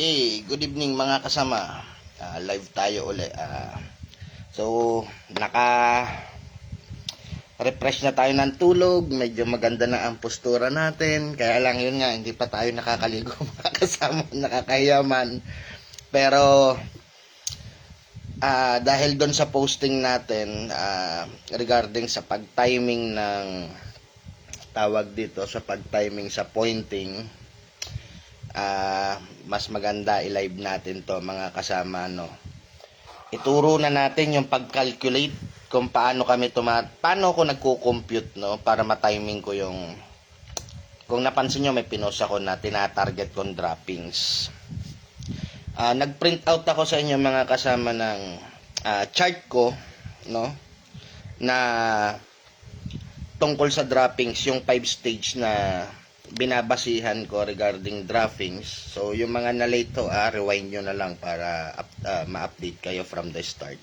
Okay, good evening mga kasama. Live tayo uli. So, naka-refresh na tayo ng tulog. Medyo maganda na ang postura natin. Kaya lang yun nga, hindi pa tayo nakakaligo mga kasama. Nakakayaman. Pero, dahil doon sa posting natin, regarding sa pag-timing ng tawag dito, sa pag-timing sa pointing, mas maganda i-live natin to mga kasama, no. Ituro na natin yung pag-calculate kung paano paano ako nagko-compute, no, para ma-timing ko yung, kung napansin nyo may pinost ako na tina-target kong droppings. Nag-print out ako sa inyo mga kasama ng chart ko, no, na tungkol sa droppings, yung 5 stage na binabasihan ko regarding droppings. So, yung mga na-late to, rewind nyo na lang para ma-update kayo from the start.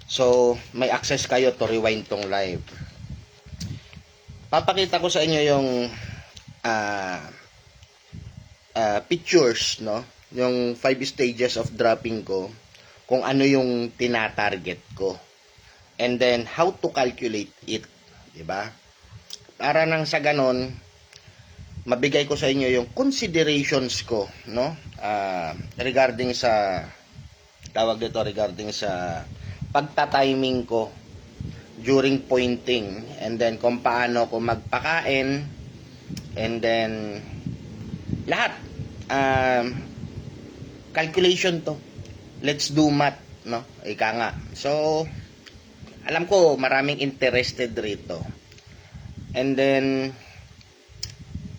So, may access kayo to rewind tong live. Papakita ko sa inyo yung pictures, no? Yung 5 stages of dropping ko, kung ano yung tina-target ko. And then, how to calculate it. Diba? Para nang sa ganon, mabigay ko sa inyo yung considerations ko, no? Regarding sa regarding sa pagta-timing ko during pointing, and then kung paano ko magpakain, and then lahat calculation to. Let's do math, no? Ika nga. So, alam ko maraming interested rito. And then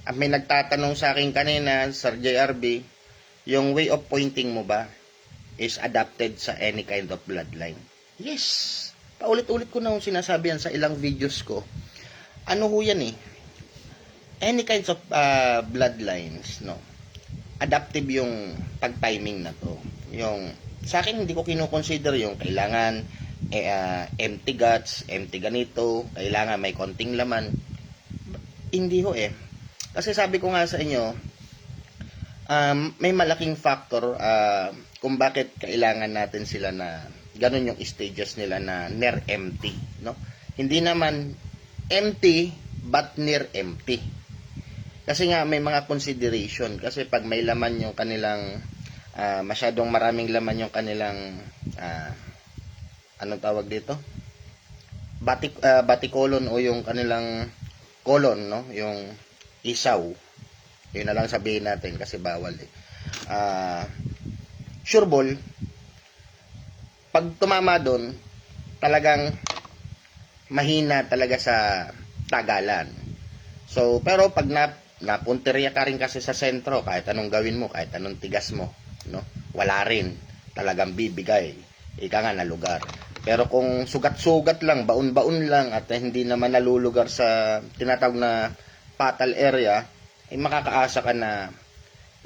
may nagtatanong sa akin kanina, Sir JRB, yung way of pointing mo ba is adapted sa any kind of bloodline? Yes. Paulit-ulit ko na yung sinasabi yan sa ilang videos ko. Ano ho yan eh? Any kinds of bloodlines, no? Adaptive yung pag-timing na to. Yung, sa akin hindi ko kinoconsider yung kailangan empty guts, empty ganito, kailangan may konting laman. Hindi ho eh. Kasi sabi ko nga sa inyo, may malaking factor kung bakit kailangan natin sila na ganun yung stages nila na near empty, no? Hindi naman empty but near empty. Kasi nga may mga consideration, kasi pag may laman yung kanilang masyadong maraming laman yung kanilang anong tawag dito? Baticolon o yung kanilang colon, no? Yung isaw. Yun na lang sabihin natin kasi bawal eh. Sureball, pag tumama doon, talagang mahina talaga sa tagalan. So, pero pag napunteriya ka rin kasi sa sentro, kahit anong gawin mo, kahit anong tigas mo, no? Wala rin. Talagang bibigay. Ika nga na lugar. Pero kung sugat-sugat lang, baon-baon lang, at hindi naman nalulugar sa tinatawag na fatal area, ay makakaasa ka na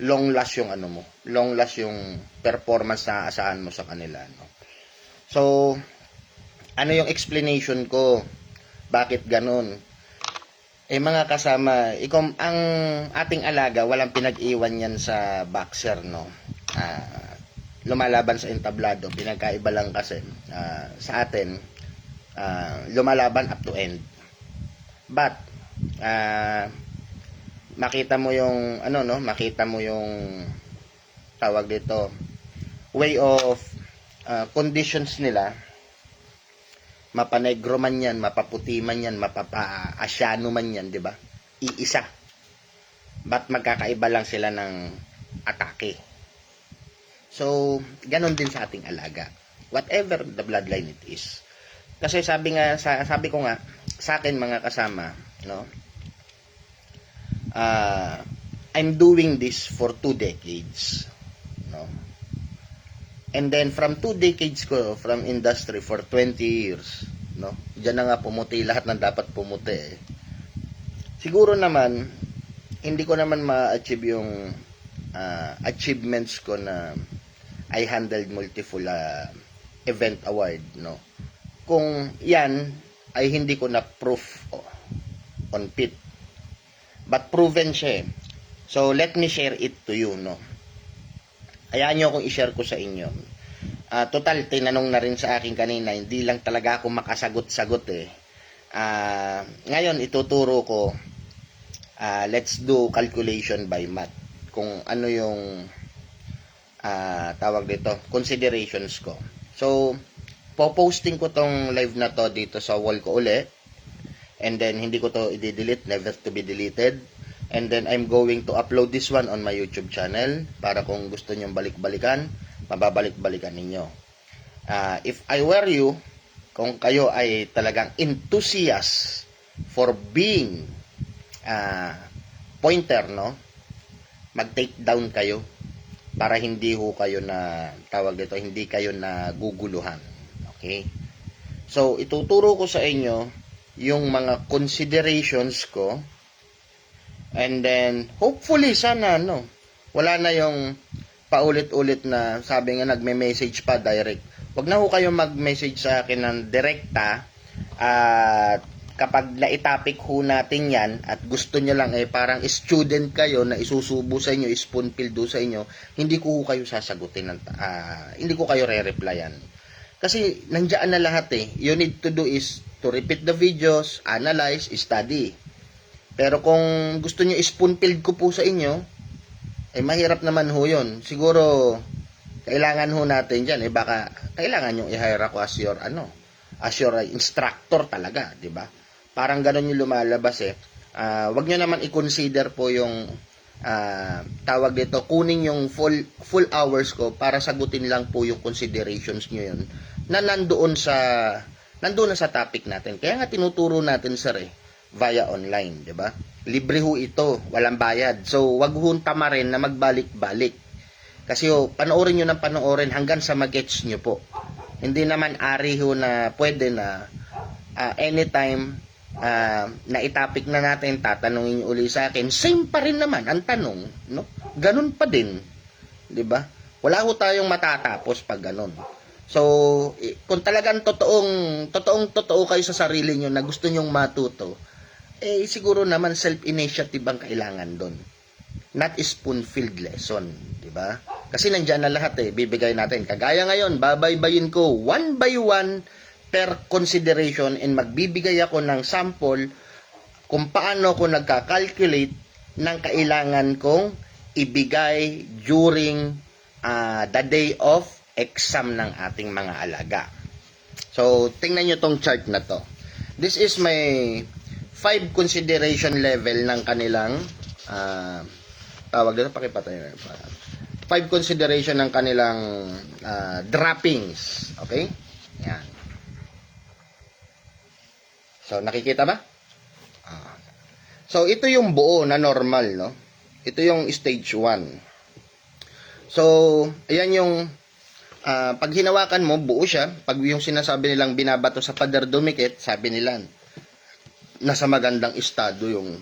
long last yung ano mo, long last yung performance na aasahan mo sa kanila, no? So, ano yung explanation ko? Bakit ganun? Mga kasama, ang ating alaga, walang pinag-iwan yan sa boxer, no? Lumalaban sa entablado, pinagkaiba lang kasi sa atin, lumalaban up to end. But, makita mo yung makita mo yung tawag dito, way of conditions nila, mapanegro man yan, mapaputi man yan, mapapa-asyano man yan, di ba? Iisa. But magkakaiba lang sila ng atake. So, ganon din sa ating alaga. Whatever the bloodline it is. Kasi sabi ko nga sa akin mga kasama, no? I'm doing this for 2 decades, no? And then from 2 decades ko from industry for 20 years, no? Diyan na nga pumuti lahat ng dapat pumuti eh. Siguro naman hindi ko naman ma-achieve yung achievements ko na I handled multiple event award, no? Kung yan ay hindi ko na proof on pit. But proven siya eh. So let me share it to you, no? Hayaan nyo akong i-share ko sa inyo. Total, tinanong na rin sa akin kanina, hindi lang talaga ako makasagot-sagot eh. Ngayon, ituturo ko, let's do calculation by math. Kung ano yung tawag dito, considerations ko. So, po-posting ko tong live na to dito sa wall ko uli. And then, hindi ko to i-delete, never to be deleted. And then, I'm going to upload this one on my YouTube channel para kung gusto nyong balik-balikan, mababalik-balikan ninyo. If I were you, kung kayo ay talagang enthusiast for being pointer, no? Mag-take down kayo para hindi ho kayo na, tawag dito, hindi kayo na guguluhan. Okay? So, ituturo ko sa inyo yung mga considerations ko. And then, hopefully, sana, no, wala na yung paulit-ulit na sabi nga nagme-message pa direct. Huwag na ho kayo mag-message sa akin ng direkta. At kapag naitapik ho natin yan at gusto nyo lang parang student kayo na isusubo sa inyo, spoon filled sa inyo, hindi ko ho kayo sasagutin, hindi ko kayo re-replyan. Kasi nandiyan na lahat eh. You need to do is to repeat the videos, analyze, study. Pero kung gusto nyo spoon-filled ko po sa inyo, mahirap naman ho yun. Siguro, kailangan ho natin dyan, baka kailangan nyo i-hire ako as your instructor talaga, di ba? Parang ganun yung lumalabas eh. Wag nyo naman i-consider po yung, tawag dito, kunin yung full hours ko para sagutin lang po yung considerations nyo yun, na nandoon na sa topic natin. Kaya nga tinuturo natin, sir, via online, di ba? Libre ho ito, walang bayad. So, wag ho tamarin na magbalik-balik. Kasi panoorin nyo ng panoorin hanggang sa mag-gets nyo po. Hindi naman ari ho na pwede na anytime na itapik na natin, tatanungin nyo uli sa akin, same pa rin naman ang tanong, no? Ganun pa din, di ba? Wala ho tayong matatapos pag ganun. So, kung talagang totoong kayo sa sarili nyo na gusto nyong matuto, siguro naman self-initiative ang kailangan doon. Not spoon-filled lesson, di ba? Kasi nandiyan na lahat bibigay natin. Kagaya ngayon, babaybayin ko one by one per consideration and magbibigay ako ng sample kung paano ko nagka-calculate ng kailangan kong ibigay during the day of exam ng ating mga alaga. So, tingnan nyo tong chart na to. This is my 5 consideration level ng kanilang tawag dito, pakipatay na 5 consideration ng kanilang droppings. Okay? Yan. So, nakikita ba? So, ito yung buo na normal, no? Ito yung stage 1. So, ayan yung pag hinawakan mo, buo siya. Pag yung sinasabi nilang binabato sa pader dumikit, sabi nila nasa magandang estado yung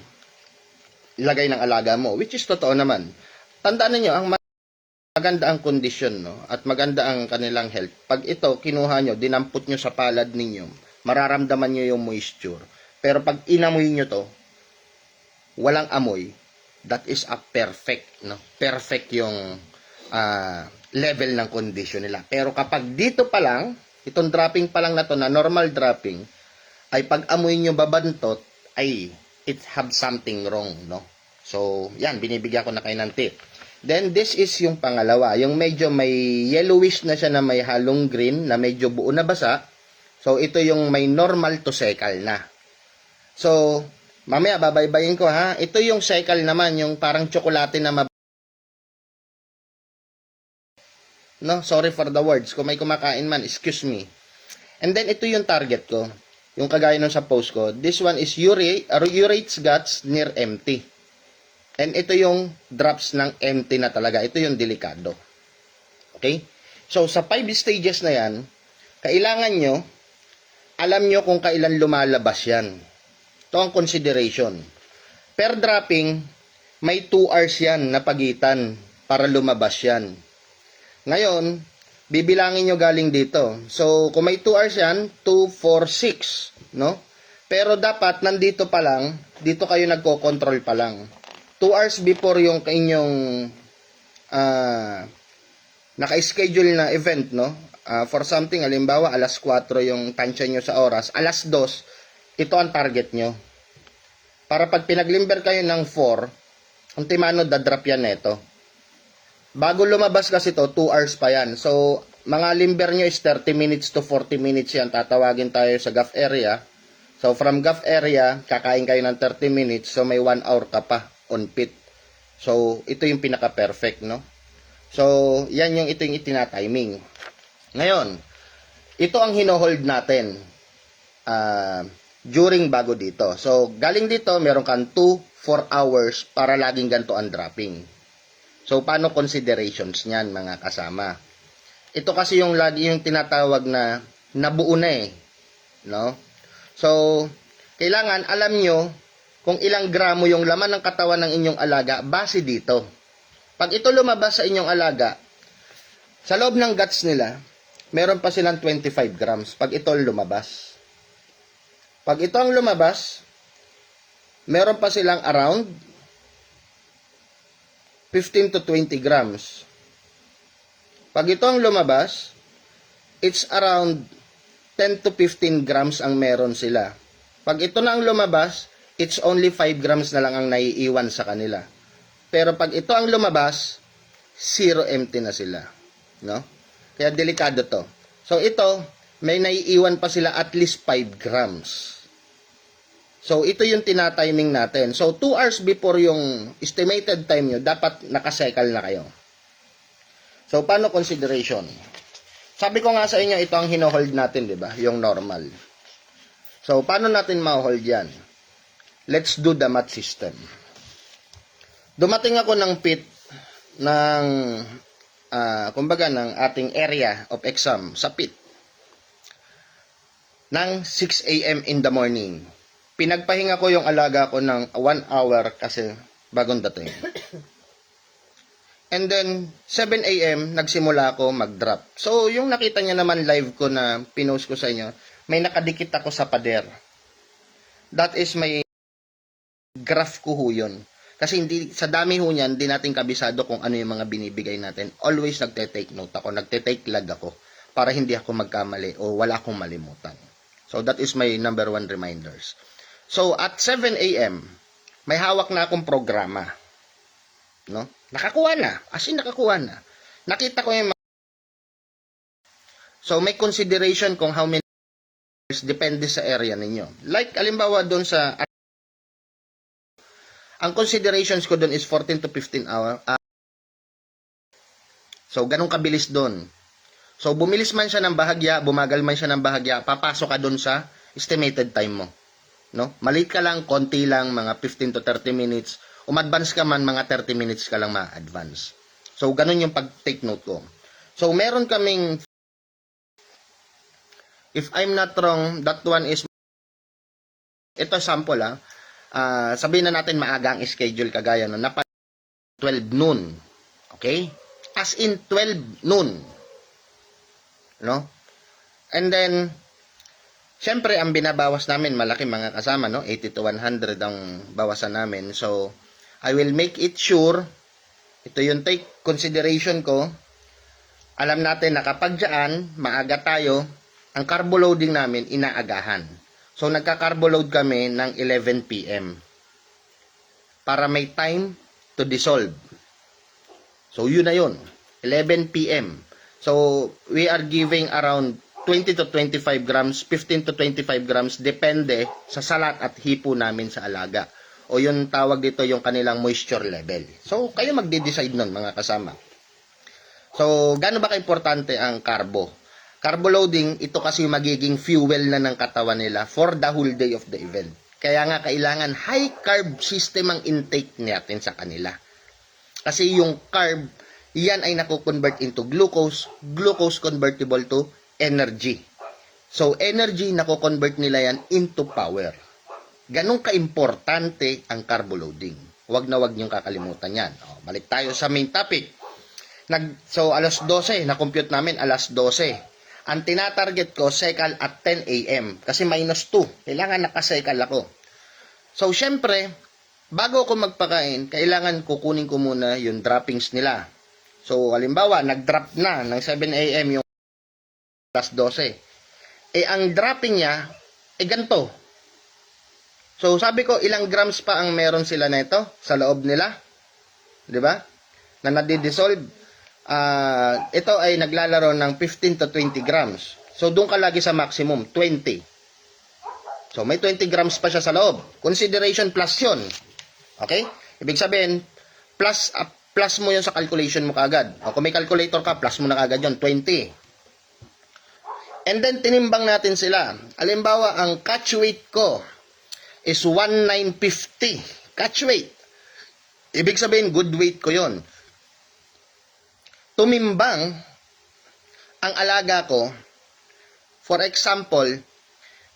lagay ng alaga mo, which is totoo naman. Tandaan niyo, ang maganda ang kondisyon, no? At maganda ang kanilang health. Pag ito, kinuha nyo, dinampot nyo sa palad ninyo, mararamdaman nyo yung moisture. Pero pag inamoy nyo to, walang amoy, that is a perfect, no? Perfect yung level ng kondisyon nila. Pero kapag dito pa lang, itong dropping pa lang na to, na normal dropping, ay pag amoy nyo babantot, ay it have something wrong, no? So, yan, binibigyan ko na kayo ng tip. Then, this is yung pangalawa. Yung medyo may yellowish na siya na may halong green, na medyo buo na basa. So, ito yung may normal to secal na. So, mamaya, babaybayin ko ha. Ito yung secal naman, yung parang tsokolate na no, sorry for the words. Kung may kumakain man, excuse me. And then, ito yung target ko. Yung kagaya nun sa post ko, this one is urates guts near empty. And ito yung drops ng empty na talaga. Ito yung delikado. Okay? So, sa 5 stages na yan, kailangan nyo, alam nyo kung kailan lumalabas yan. Ito ang consideration. Per dropping, may 2 hours yan na pagitan para lumabas yan. Ngayon, bibilangin nyo galing dito. So, kung may 2 hours yan, 2, 4, 6, no? Pero dapat, nandito pa lang, dito kayo nagko-control pa lang. 2 hours before yung inyong naka-schedule na event, no? For something, halimbawa, alas 4 yung tansya nyo sa oras, alas 2, ito ang target nyo. Para pag pinaglimber kayo ng 4, ultimano, dadrop yan neto. Bago lumabas kasi to 2 hours pa yan. So, mga limber nyo is 30 minutes to 40 minutes yan. Tatawagin tayo sa GAF area. So, from GAF area, kakain kayo ng 30 minutes. So, may 1 hour ka pa on pit. So, ito yung pinaka-perfect, no? So, yan yung ito yung itinatiming. Ngayon, ito ang hinohold natin during bago dito. So, galing dito, meron kang 2-4 hours para laging ganito ang dropping. So, paano considerations niyan, mga kasama? Ito kasi yung lagi yung tinatawag na nabuo na eh. No? So, kailangan alam nyo kung ilang gramo yung laman ng katawan ng inyong alaga base dito. Pag ito lumabas sa inyong alaga, sa loob ng guts nila, meron pa silang 25 grams pag ito lumabas. Pag ito ang lumabas, meron pa silang around 15 to 20 grams. Pag ito ang lumabas, it's around 10 to 15 grams ang meron sila. Pag ito na ang lumabas, it's only 5 grams na lang ang naiiwan sa kanila. Pero pag ito ang lumabas, 0 empty na sila. No? Kaya delikado to. So ito, may naiiwan pa sila at least 5 grams. So, ito yung tinatiming natin. So, 2 hours before yung estimated time nyo, dapat nakacycle na kayo. So, paano consideration? Sabi ko nga sa inyo, ito ang hinohold natin, di ba? Yung normal. So, paano natin ma-hold yan? Let's do the math system. Dumating ako ng pit ng, kumbaga, ng ating area of exam sa pit ng 6 a.m. in the morning. Pinagpahinga ko yung alaga ko ng 1 hour kasi bagong dating. And then, 7 a.m., nagsimula ako mag-drop. So, yung nakita niya naman live ko na pinost ko sa inyo, may nakadikit ako sa pader. That is my graph ko ho yun. Kasi hindi, sa dami ho niyan, hindi natin kabisado kung ano yung mga binibigay natin. Always nagte-take note ako, nagte-take lag ako para hindi ako magkamali o wala akong malimutan. So, that is my number 1 reminders. So, at 7 a.m., may hawak na akong programa. No? Nakakuha na. As in, nakakuha na. Nakita ko yung So, may consideration kung how many hours depende sa area ninyo. Like, alimbawa doon sa ang considerations ko doon is 14 to 15 hours. So, ganun kabilis doon. So, bumilis man siya ng bahagya, bumagal man siya ng bahagya, papasok ka doon sa estimated time mo. No? Maliit ka lang, konti lang, mga 15 to 30 minutes. Umadvance ka man, mga 30 minutes ka lang ma-advance. So, ganun yung pag-take note ko. So, meron kaming, if I'm not wrong, that one is, ito sample sabihin na natin maaga ang schedule kagaya no, na 12 noon. Okay? As in 12 noon. No? And then, syempre, ang binabawas namin, malaki mga kasama, no? 80 to 100 ang bawasan namin. So, I will make it sure, ito yung take consideration ko, alam natin na kapag dyan, maaga tayo, ang carbo loading namin, inaagahan. So, nagka-carbo load kami ng 11 p.m. para may time to dissolve. So, yun na yun. 11 p.m. So, we are giving around 20 to 25 grams, 15 to 25 grams, depende sa salat at hipo namin sa alaga. O yung tawag dito, yung kanilang moisture level. So, kayo magde-decide nun, mga kasama. So, gaano ba ka-importante ang carbo? Carbo loading, ito kasi magiging fuel na ng katawan nila for the whole day of the event. Kaya nga, kailangan high carb system ang intake natin sa kanila. Kasi yung carb, yan ay nakukonvert into glucose, glucose convertible to energy. So, energy, nako-convert nila yan into power. Ganong ka-importante ang carbo loading. Huwag na huwag niyong kakalimutan yan. Balik tayo sa main topic. So, alas 12, na-compute namin, alas 12. Ang tinatarget ko, cycle at 10 a.m. Kasi -2. Kailangan nakacycle ako. So, syempre, bago ako magpakain, kailangan kukunin ko muna yung droppings nila. So, halimbawa, nag-drop na ng 7 a.m. yung alas 12. Eh, ang dropping niya, ganito. So, sabi ko, ilang grams pa ang meron sila nito sa loob nila? 'Di ba? Na nadi-dissolve. Ito ay naglalaro ng 15 to 20 grams. So, doon ka lagi sa maximum, 20. So, may 20 grams pa siya sa loob. Consideration plus yun. Okay? Ibig sabihin, plus mo yun sa calculation mo kagad. O, kung may calculator ka, plus mo na kagad yun, 20. And then, tinimbang natin sila. Halimbawa, ang catch weight ko is 1950. Catch weight. Ibig sabihin, good weight ko yon. Tumimbang ang alaga ko, for example,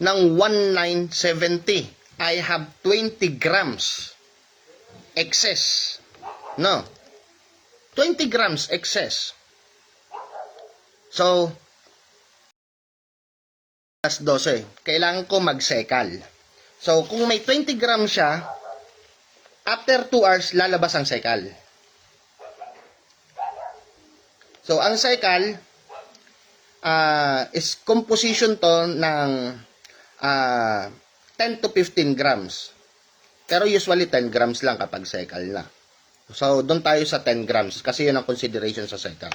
ng 1970. I have 20 grams excess. No. 20 grams excess. So, alas 12. Kailangan ko magsekal. So, kung may 20 grams siya, after 2 hours, lalabas ang sekal. So, ang sekal is composition to ng 10 to 15 grams. Pero usually 10 grams lang kapag sekal na. So, doon tayo sa 10 grams kasi yun ang consideration sa sekal.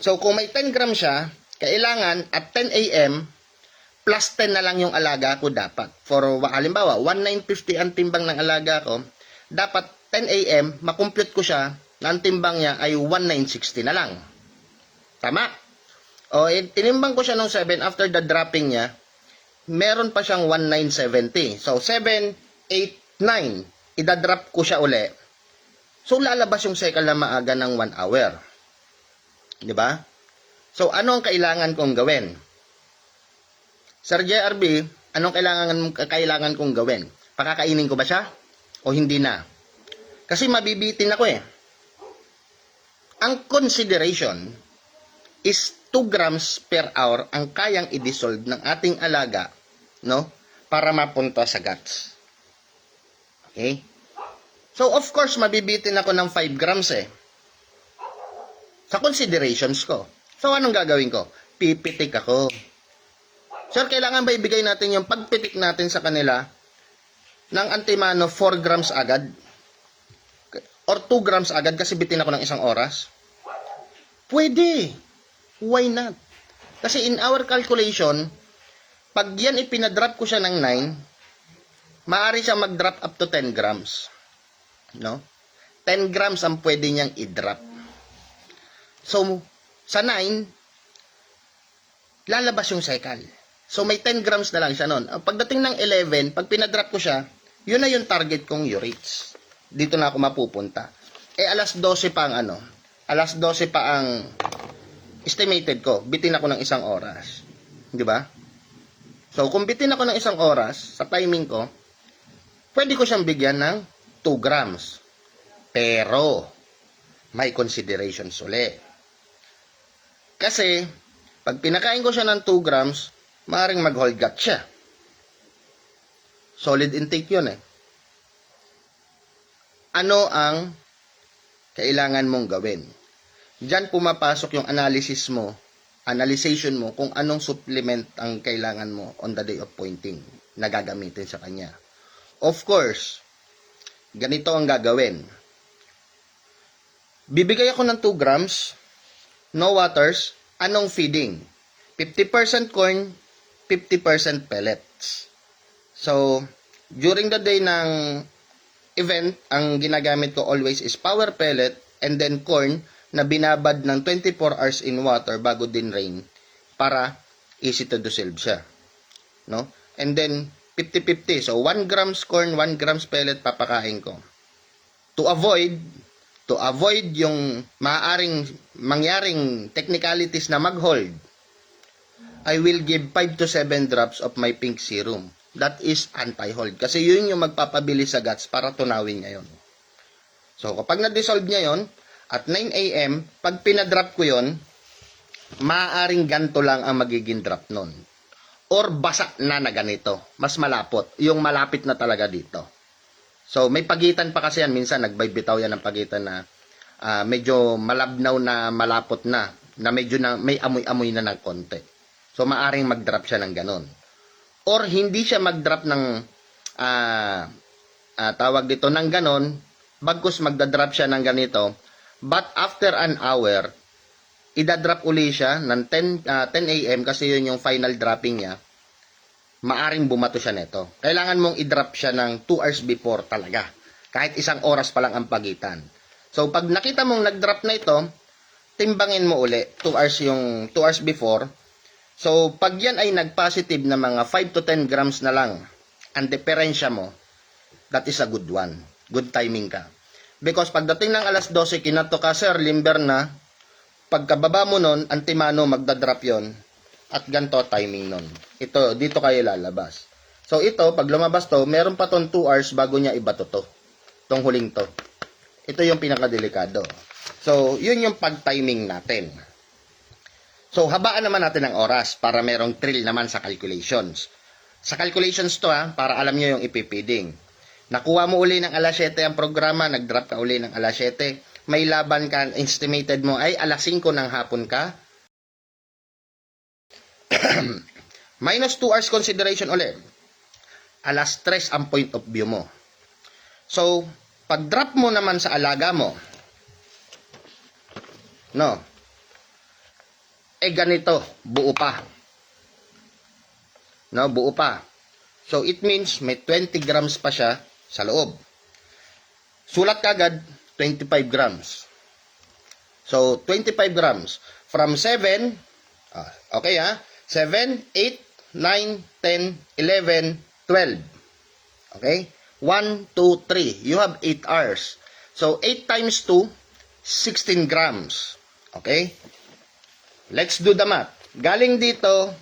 So, kung may 10 grams siya, kailangan at 10 a.m., plus 10 na lang yung alaga ko dapat. For halimbawa, 1950 ang timbang ng alaga ko, dapat 10 a.m., makompute ko siya na ang timbang niya ay 1960 na lang. Tama? O, tinimbang ko siya ng 7 after the dropping niya, meron pa siyang 1970. So, 7, 8, 9, idadrop ko siya uli. So, lalabas yung cycle na maaga ng 1 hour. Diba? So, ano ang kailangan kong gawin? Sir JRB, anong kailangan kong gawin? Pakakainin ko ba siya? O hindi na? Kasi mabibitin ako eh. Ang consideration is 2 grams per hour ang kayang i-dissolve ng ating alaga, no? Para mapunta sa guts. Okay? So, of course, mabibitin ako ng 5 grams eh. Sa considerations ko. So, anong gagawin ko? Pipitik ako. Sir, kailangan ba ibigay natin yung pagpitik natin sa kanila ng antimano 4 grams agad? Or 2 grams agad kasi bitin ako ng 1 oras? Pwede. Why not? Kasi in our calculation, pag yan ipinadrop ko siya ng 9, maaari siya mag-drop up to 10 grams. No? 10 grams ang pwede niyang i-drop. So, sa 9, lalabas yung cycle. So, may 10 grams na lang siya nun. Pagdating ng 11, pag pinadrop ko siya, yun na yung target kong urates. Dito na ako mapupunta. Eh, alas 12 pa ang alas 12 pa ang estimated ko. Bitin ako ng 1 oras. Di ba? So, kung bitin ako ng 1 oras, sa timing ko, pwede ko siyang bigyan ng 2 grams. Pero, may considerations ulit. Kasi, pag pinakain ko siya ng 2 grams, maaaring mag-hold gut siya. Solid intake yun eh. Ano ang kailangan mong gawin? Diyan pumapasok yung analyzation mo kung anong supplement ang kailangan mo on the day of pointing na gagamitin sa kanya. Of course, ganito ang gagawin. Bibigay ako ng 2 grams, no waters, anong feeding? 50% corn, 50% pellets. So, during the day ng event, ang ginagamit ko always is power pellet and then corn na binabad ng 24 hours in water bago din rain para easy to dissolve siya. No? And then, 50-50. So, 1 grams corn, 1 grams pellet papakain ko. To avoid yung maaaring mangyaring technicalities na mag-hold, I will give 5 to 7 drops of my pink serum. That is anti-hold. Kasi yun yung magpapabilis sa guts para tunawin niya yun. So, kapag na-dissolve niya yun, at 9 a.m., pag pinadrop ko yun, maaaring ganito lang ang magiging drop nun. Or basa na ganito. Mas malapot. Yung malapit na talaga dito. So, may pagitan pa kasi yan. Minsan, nagbaybitaw yan ng pagitan na medyo malabnaw na malapot na medyo na may amoy-amoy na ng konti. So maaring mag-drop siya ng ganon. Or hindi siya mag-drop ng tawag dito ng ganon, bagkus magda-drop siya ng ganito, but after an hour, idadrop uli siya ng 10 a.m. kasi yun yung final dropping niya, maaring bumato siya neto. Kailangan mong i-drop siya ng 2 hours before talaga. Kahit 1 oras pa lang ang pagitan. So, pag nakita mong nag-drop na ito, timbangin mo uli. 2 hours before. So, pag yan ay nag-positive na mga 5 to 10 grams na lang, ang diferensya mo, that is a good one. Good timing ka. Because pagdating ng alas 12, kinato ka, sir, limber na, pagkababa mo nun, antimano, magdadrop yon at ganto timing nun. Ito, dito kayo lalabas. So, ito, pag lumabas to, meron pa tong 2 hours bago niya ibato to. Tong huling to. Ito yung pinakadelikado. So, yun yung pag-timing natin. So, habaan naman natin ng oras para merong thrill naman sa calculations. Sa calculations to para alam nyo yung ipipiding. Nakuha mo uli ng alas 7 ang programa, nag-drop ka uli ng alas 7, may laban ka, estimated mo ay alas 5 ng hapon ka. Minus 2 hours consideration ulit. Alas 3 ang point of view mo. So, pag-drop mo naman sa alaga mo, no, ganito, buo pa. No, buo pa. So, it means may 20 grams pa siya sa loob. Sulat kagad, 25 grams. So, 25 grams. From 7, okay 7, 8, 9, 10, 11, 12. Okay? 1, 2, 3. You have 8 hours. So, 8 times 2, 16 grams. Okay? Let's do the math. Galing dito,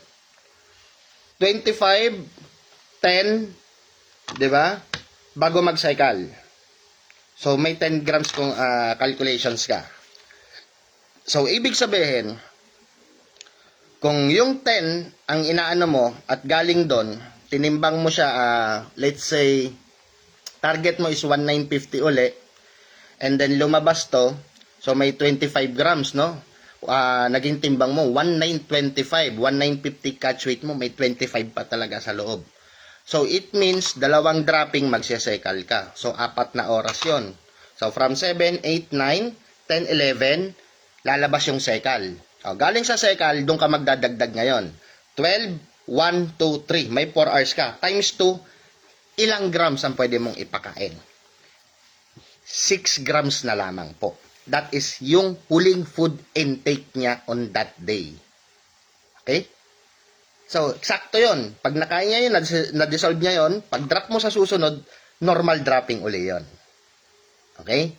25, 10, di ba? Bago mag-cycle. So, may 10 grams kung calculations ka. So, ibig sabihin, kung yung 10 ang inaano mo at galing doon, tinimbang mo siya, let's say, target mo is 1950 uli, and then lumabas to, so may 25 grams, no? Naging timbang mo, 1925, 1950 catch weight mo, may 25 pa talaga sa loob. So, it means, dalawang dropping magsicycle ka. So, 4 na oras yon. So, from 7, 8, 9, 10, 11, lalabas yung cycle. Galing sa cycle, doon ka magdadagdag ngayon. 12, 1, 2, 3. May 4 hours ka. Times 2, ilang grams ang pwede mong ipakain? 6 grams na lamang po. That is yung huling food intake niya on that day. Okay? So, eksakto yon. Pag nakain niya yun, na-dissolve niya yun, pag drop mo sa susunod, normal dropping uli yon. Okay?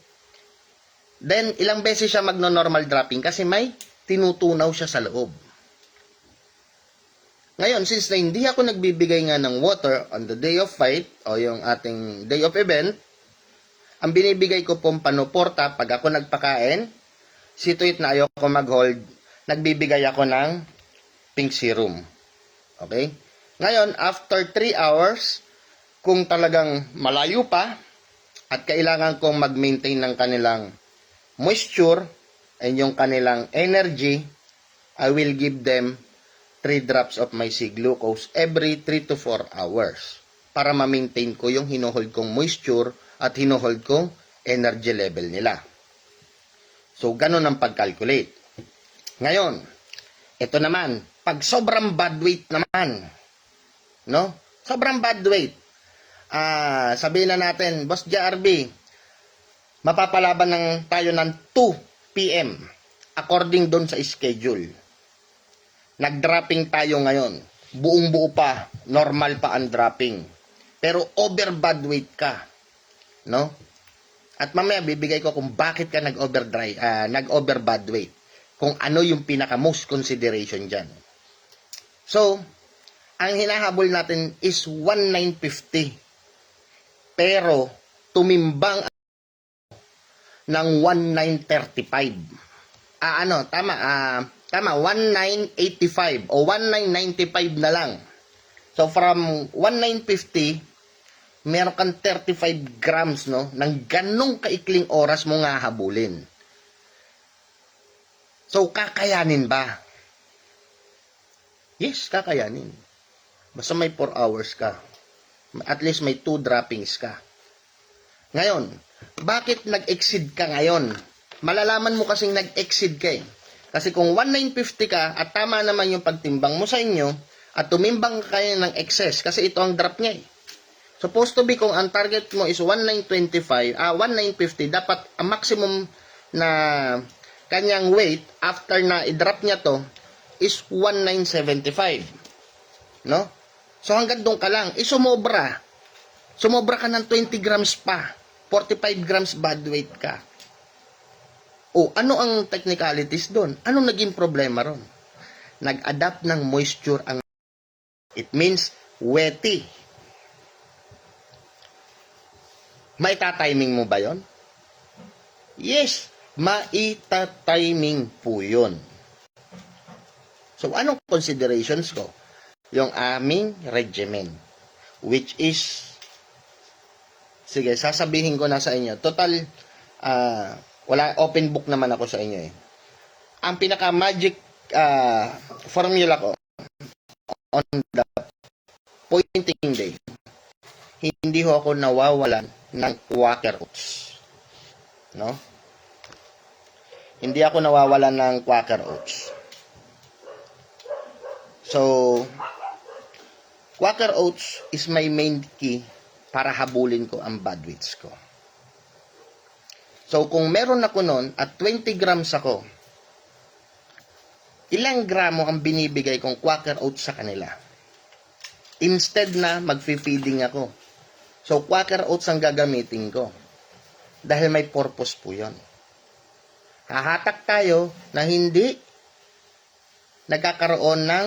Then, ilang beses siya magno-normal dropping kasi may tinutunaw siya sa loob. Ngayon, since na hindi ako nagbibigay nga ng water on the day of fight o yung ating day of event, ang binibigay ko pong panuporta pag ako nagpakain, situate na ayoko mag-hold, nagbibigay ako ng pink serum. Okay? Ngayon, after 3 hours, kung talagang malayo pa at kailangan kong mag-maintain ng kanilang moisture and yung kanilang energy, I will give them 3 drops of my sea glucose every 3 to 4 hours para ma-maintain ko yung hinuhold kong moisture at hinuhold kong energy level nila. So, ganun ang pag-calculate. Ngayon, ito naman, pag sobrang bad weight naman, no? Sobrang bad weight. Sabihin na natin, Boss JRB, mapapalaban tayo ng 2 p.m. according doon sa schedule. Nag-dropping tayo ngayon. Buong-buo pa, normal pa ang dropping. Pero over bad weight ka. No? At mamaya bibigay ko kung bakit ka nag-over bad weight. Kung ano yung pinaka most consideration dyan. So, ang hinahabol natin is 1950. Pero, tumimbang ng 1935. Tama, 1985 o 1995 na lang. So, from 1950, meron kang 35 grams, no, ng ganong kaikling oras mo nga habulin. So, kakayanin ba? Yes, kakayanin. Basta may 4 hours ka. At least may 2 droppings ka. Ngayon, bakit nag-exceed ka ngayon? Malalaman mo kasing nag-exceed ka eh. Kasi kung 1950 ka at tama naman yung pagtimbang mo sa inyo at tumimbang kayo ng excess kasi ito ang drop niya eh. Supposed to be kung ang target mo is 1950, dapat ang maximum na kanyang weight after na i-drop niya to is 1975. No? So hanggang doon ka lang, sumobra. Sumobra ka ng 20 grams pa. 45 grams bad weight ka. O, ano ang technicalities doon? Ano naging problema ron? Nag-adapt ng moisture ang... It means wetty. Maitatiming mo ba yon? Yes, maitatiming po yun. So, anong considerations ko? Yung aming regimen, which is... Sige, sasabihin ko na sa inyo. Total, wala, open book naman ako sa inyo eh. Ang pinaka-magic formula ko on the pointing day, hindi ho ako nawawalan ng Quaker Oats. No? Hindi ako nawawalan ng Quaker Oats. So, Quaker Oats is my main key para habulin ko ang bad weights ko. So, kung meron ako nun at 20 grams ako, ilang gramo ang binibigay kong Quaker Oats sa kanila? Instead na mag-feeding ako. So, Quaker Oats ang gagamitin ko. Dahil may purpose po yon. Hahatak tayo na hindi nagkakaroon ng,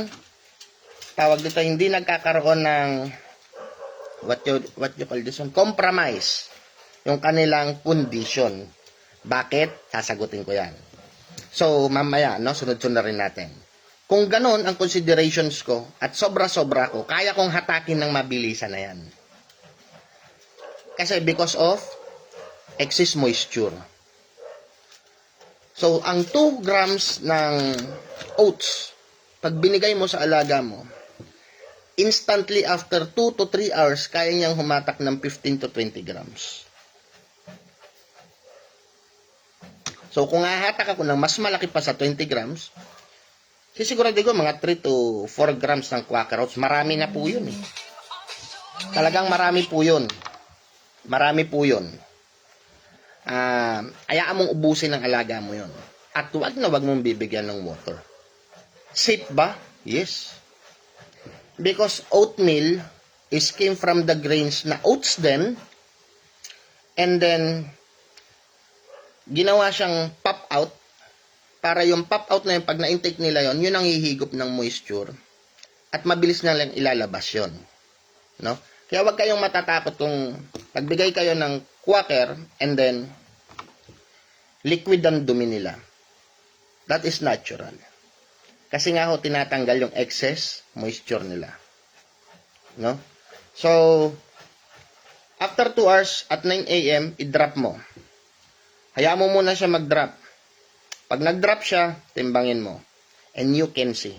tawag dito, hindi nagkakaroon ng, what you call this one? Compromise. Yung kanilang condition. Bakit? Sasagutin ko yan. So, mamaya, no, sunod-sunod rin natin. Kung ganon ang considerations ko at sobra-sobra ko, kaya kong hatakin ng mabilisan na yan. Kasi because of excess moisture. So, ang 2 grams ng oats, pag binigay mo sa alaga mo, instantly after 2 to 3 hours, kaya niyang humatak ng 15 to 20 grams. So, kung hahatak ako ng mas malaki pa sa 20 grams, sisigurado ko mga 3 to 4 grams ng Quaker Oats. Marami na po yun eh. Talagang marami po yun. Marami po yun. Hayaan mong ubusin ng alaga mo yun. At wag mong bibigyan ng water. Safe ba? Yes. Because oatmeal is came from the grains na oats din, and then ginawa siyang pop out para yung pop out na yung pag na-intake nila yon, yun ang hihigop ng moisture at mabilis na lang ilalabas yon, no? Kaya wag kayong matatakot kung pagbigay kayo ng Quaker and then liquid ang dumi nila. That is natural. Kasi nga ho tinatanggal yung excess moisture nila, no? So after 2 hours at 9 AM, i-drop mo. Hayaan mo muna siya mag-drop. Pag nag-drop siya, timbangin mo. And you can see.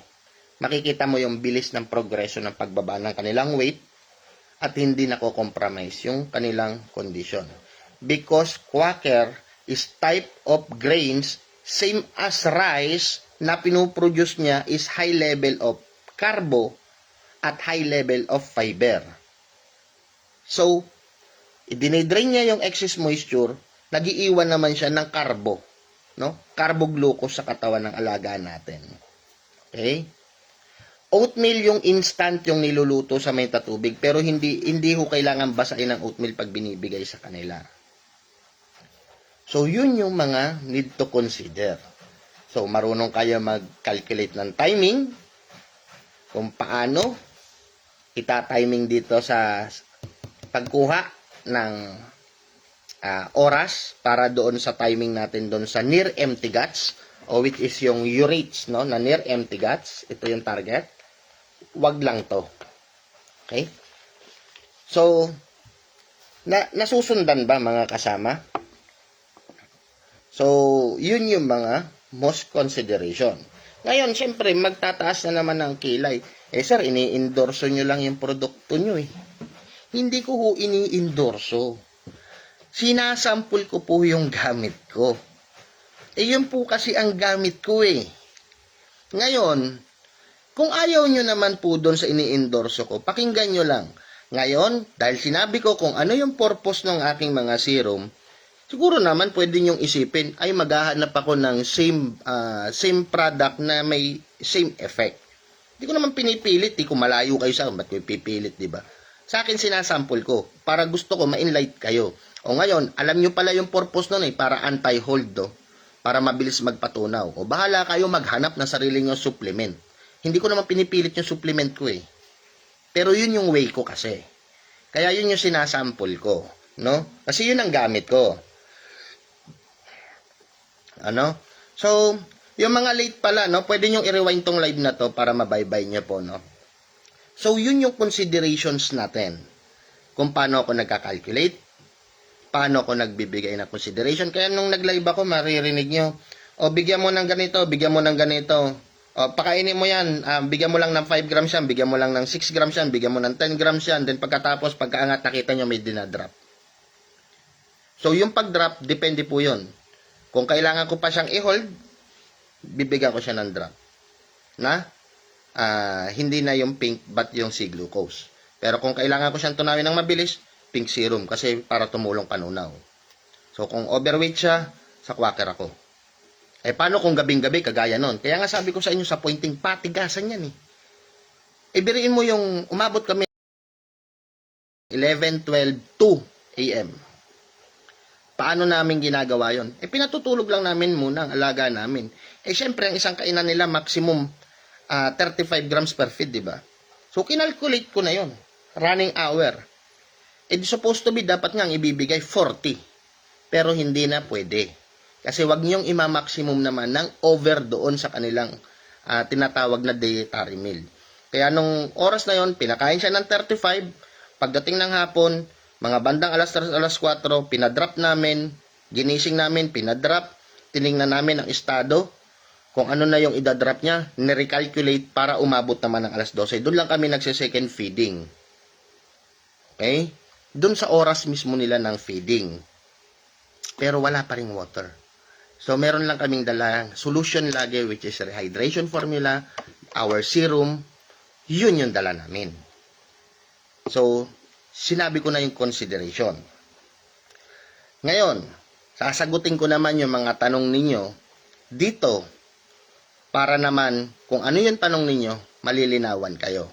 Makikita mo yung bilis ng progression ng pagbaba ng kanilang weight at hindi nako-compromise yung kanilang condition. Because Quaker is type of grains same as rice na pinuproduce niya is high level of carbo at high level of fiber. So, i-dehydrate niya yung excess moisture, nagiiwan naman siya ng carbo, no? Carbo-glucose sa katawan ng alaga natin. Okay? Oatmeal yung instant yung niluluto sa may tatubig, pero hindi ho kailangan basain ng oatmeal pag binibigay sa kanila. So, yun yung mga need to consider. So, marunong kayo mag-calculate ng timing, kung paano ita-timing dito sa pagkuha ng oras para doon sa timing natin doon sa near empty guts, o which is yung urates, no, na near empty guts. Ito yung target. Wag lang to. Okay? So, nasusundan ba mga kasama? So, yun yung mga most consideration. Ngayon, syempre, magtataas na naman ng kilay. Sir, ini-endorso nyo lang yung produkto nyo eh. Hindi ko ho ini-endorso. Sinasample ko po yung gamit ko. Yun po kasi ang gamit ko eh. Ngayon, kung ayaw nyo naman po doon sa ini-endorso ko, pakinggan nyo lang. Ngayon, dahil sinabi ko kung ano yung purpose ng aking mga serum, siguro naman pwede nyong isipin, ay maghahanap ako ng same product na may same effect. Hindi ko naman pinipilit, di ko malayo kayo sa akin, ba't ko ipipilit, di ba? Sa akin sinasample ko, para gusto ko ma-enlight kayo. O ngayon, alam nyo pala yung purpose nun eh, para anti-hold do, para mabilis magpatunaw. O bahala kayo maghanap ng sarili nyo supplement. Hindi ko naman pinipilit yung supplement ko eh. Pero yun yung way ko kasi. Kaya yun yung sinasample ko, no? Kasi yun ang gamit ko. Ano? So, yung mga late pala, no? Pwede nyo i-rewind tong live na to para mabaybay nyo po, no? So, yun yung considerations natin. Kung paano ako nagka-calculate, paano ako nagbibigay ng consideration. Kaya nung nag-live ako, maririnig nyo, o bigyan mo ng ganito, bigyan mo ng ganito. O, pakainin mo yan, bigyan mo lang ng 5 grams yan, bigyan mo lang ng 6 grams yan, bigyan mo ng 10 grams yan, then pagkatapos, pagkaangat, nakita nyo may dinadrop. So, yung pag-drop, depende po yun. Kung kailangan ko pa siyang i-hold, bibigyan ko siya ng drop. Na, hindi na yung pink, but yung C-glucose. Pero kung kailangan ko siyang tunawin ng mabilis, pink serum, kasi para tumulong panunaw. So, kung overweight siya, sa quacker ako. Paano kung gabing-gabi, kagaya nun? Kaya nga sabi ko sa inyo, sa pointing, patigasan yan eh. Biriin mo yung, umabot kami 11, 12, 2 a.m. Paano namin ginagawa yon? Pinatutulog lang namin muna ang alaga namin. Syempre, ang isang kainan nila, maximum 35 grams per feed, di ba? So, kinalculate ko na yon. Running hour. Supposed to be, dapat nga ibibigay 40. Pero hindi na pwede. Kasi wag niyong ima-maximum naman ng over doon sa kanilang tinatawag na dietary meal. Kaya nung oras na yon, pinakain siya ng 35. Pagdating ng hapon, mga bandang alas 3, alas 4, pinadrop namin, ginising namin, pinadrop, tiningnan namin ang estado, kung ano na yung idadrop niya, nirecalculate para umabot naman ng alas 12. Doon lang kami nagse-second feeding. Okay? Doon sa oras mismo nila ng feeding. Pero wala pa ring water. So, meron lang kaming dalang solution lagi, which is rehydration formula, our serum, yun yung dala namin. So, sinabi ko na yung consideration. Ngayon, sasagutin ko naman yung mga tanong ninyo dito para naman kung ano yung tanong ninyo, malilinawan kayo.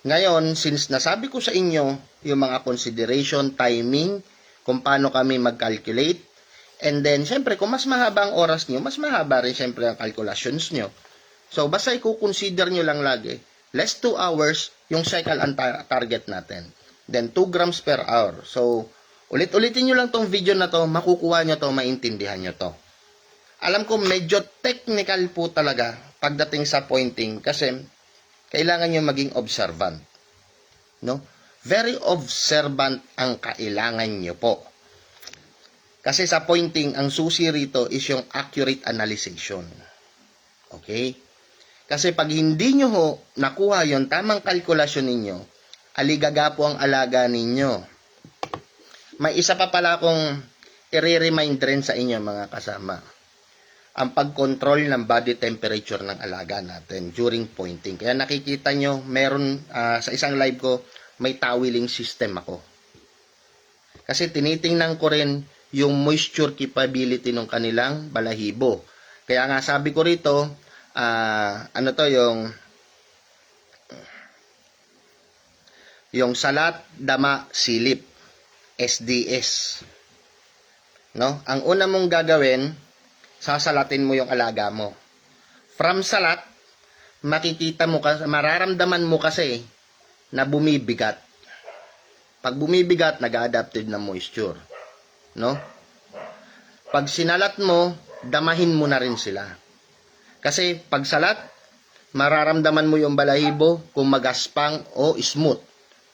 Ngayon, since nasabi ko sa inyo yung mga consideration, timing, kung paano kami mag-calculate, and then, syempre, kung mas mahaba ang oras nyo, mas mahaba rin syempre ang calculations nyo. So, basta i-consider nyo lang lagi, less 2 hours yung cycle ang target natin. Then, 2 grams per hour. So, ulit-ulitin nyo lang tong video na to, makukuha nyo to, maintindihan nyo to. Alam ko, medyo technical po talaga pagdating sa pointing kasi kailangan nyo maging observant. No? Very observant ang kailangan nyo po. Kasi sa pointing, ang susi rito is yung accurate analyzation. Okay? Kasi pag hindi nyo ho nakuha yung tamang kalkulasyon ninyo, aligaga po ang alaga ninyo. May isa pa pala akong i-remind rin sa inyo mga kasama. Ang pag-control ng body temperature ng alaga natin during pointing. Kaya nakikita nyo, meron sa isang live ko, may toweling system ako. Kasi tinitingnan ko rin yung moisture capability ng kanilang balahibo. Kaya nga sabi ko rito, ano to yung salat, dama, silip, SDS. No? Ang una mong gagawin, sasalatin mo yung alaga mo. From salat, makikita mo, mararamdaman mo kasi na bumibigat. Pag bumibigat, nag-adaptive na moisture. No? Pag sinalat mo, damahin mo na rin sila. Kasi pag salat, mararamdaman mo yung balahibo kung magaspang o smooth.